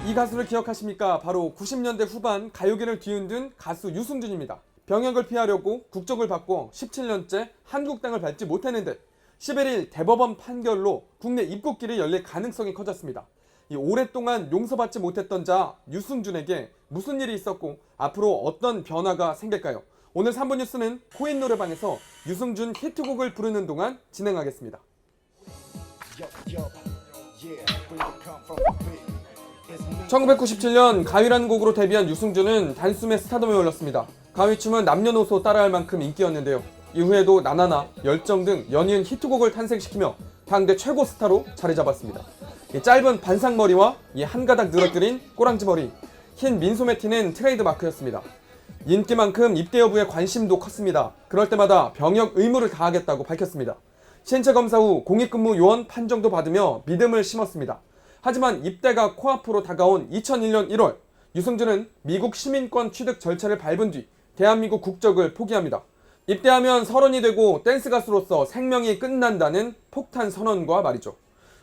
이 가수를 기억하십니까? 바로 90년대 후반 가요계를 뒤흔든 가수 유승준입니다. 병역을 피하려고 국적을 바꿔 17년째 한국 땅을 밟지 못했는데 11일 대법원 판결로 국내 입국길이 열릴 가능성이 커졌습니다. 오랫동안 용서받지 못했던 자 유승준에게 무슨 일이 있었고 앞으로 어떤 변화가 생길까요? 오늘 3부 뉴스는 코인 노래방에서 유승준 히트곡을 부르는 동안 진행하겠습니다. 1997년 가위라는 곡으로 데뷔한 유승준은 단숨에 스타덤에 올랐습니다. 가위춤은 남녀노소 따라할 만큼 인기였는데요. 이후에도 나나나, 열정 등 연이은 히트곡을 탄생시키며 당대 최고 스타로 자리 잡았습니다. 짧은 반상머리와 한 가닥 늘어뜨린 꼬랑지 머리, 흰 민소매티는 트레이드 마크였습니다. 인기만큼 입대 여부에 관심도 컸습니다. 그럴 때마다 병역 의무를 다하겠다고 밝혔습니다. 신체 검사 후 공익근무 요원 판정도 받으며 믿음을 심었습니다. 하지만 입대가 코앞으로 다가온 2001년 1월 유승준은 미국 시민권 취득 절차를 밟은 뒤 대한민국 국적을 포기합니다. 입대하면 서른이 되고 댄스 가수로서 생명이 끝난다는 폭탄 선언과 말이죠.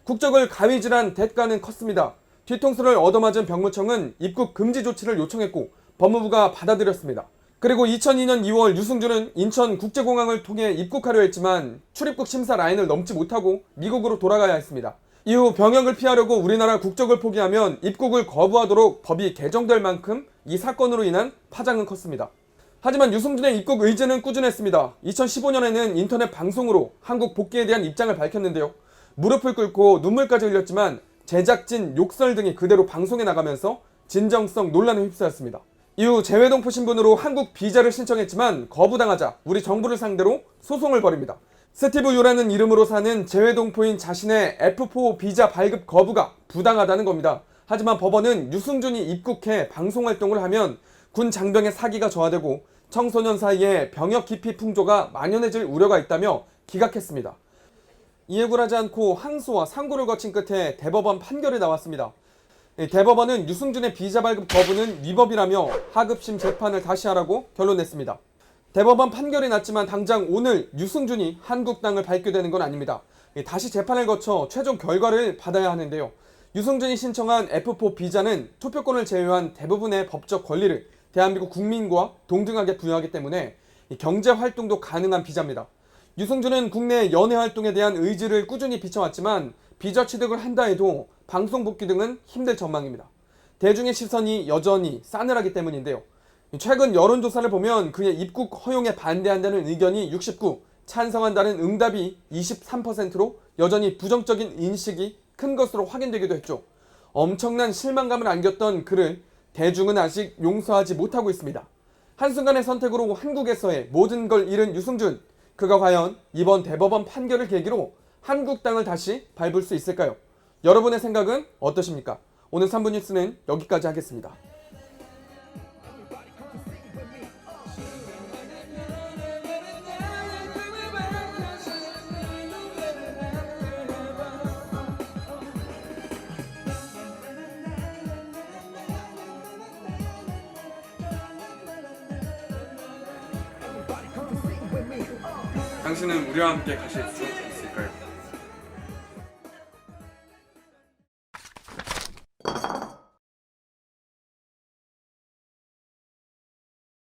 국적을 가위질한 대가는 컸습니다. 뒤통수를 얻어맞은 병무청은 입국 금지 조치를 요청했고 법무부가 받아들였습니다. 그리고 2002년 2월 유승준은 인천국제공항을 통해 입국하려 했지만 출입국 심사 라인을 넘지 못하고 미국으로 돌아가야 했습니다. 이후 병역을 피하려고 우리나라 국적을 포기하면 입국을 거부하도록 법이 개정될 만큼 이 사건으로 인한 파장은 컸습니다. 하지만 유승준의 입국 의지는 꾸준했습니다. 2015년에는 인터넷 방송으로 한국 복귀에 대한 입장을 밝혔는데요. 무릎을 꿇고 눈물까지 흘렸지만 제작진 욕설 등이 그대로 방송에 나가면서 진정성 논란에 휩싸였습니다. 이후 재외동포 신분으로 한국 비자를 신청했지만 거부당하자 우리 정부를 상대로 소송을 벌입니다. 스티브 유라는 이름으로 사는 재외동포인 자신의 F4 비자 발급 거부가 부당하다는 겁니다. 하지만 법원은 유승준이 입국해 방송활동을 하면 군 장병의 사기가 저하되고 청소년 사이에 병역 기피 풍조가 만연해질 우려가 있다며 기각했습니다. 이에 굴하지 않고 항소와 상고를 거친 끝에 대법원 판결이 나왔습니다. 대법원은 유승준의 비자 발급 거부는 위법이라며 하급심 재판을 다시 하라고 결론냈습니다. 대법원 판결이 났지만 당장 오늘 유승준이 한국 땅을 밟게 되는 건 아닙니다. 다시 재판을 거쳐 최종 결과를 받아야 하는데요. 유승준이 신청한 F4 비자는 투표권을 제외한 대부분의 법적 권리를 대한민국 국민과 동등하게 부여하기 때문에 경제 활동도 가능한 비자입니다. 유승준은 국내 연예 활동에 대한 의지를 꾸준히 비춰왔지만 비자 취득을 한다 해도 방송 복귀 등은 힘들 전망입니다. 대중의 시선이 여전히 싸늘하기 때문인데요. 최근 여론조사를 보면 그의 입국 허용에 반대한다는 의견이 69, 찬성한다는 응답이 23%로 여전히 부정적인 인식이 큰 것으로 확인되기도 했죠. 엄청난 실망감을 안겼던 그를 대중은 아직 용서하지 못하고 있습니다. 한순간의 선택으로 한국에서의 모든 걸 잃은 유승준, 그가 과연 이번 대법원 판결을 계기로 한국 땅을 다시 밟을 수 있을까요? 여러분의 생각은 어떠십니까? 오늘 3부 뉴스는 여기까지 하겠습니다. 당신은 우리와 함께 가실지요?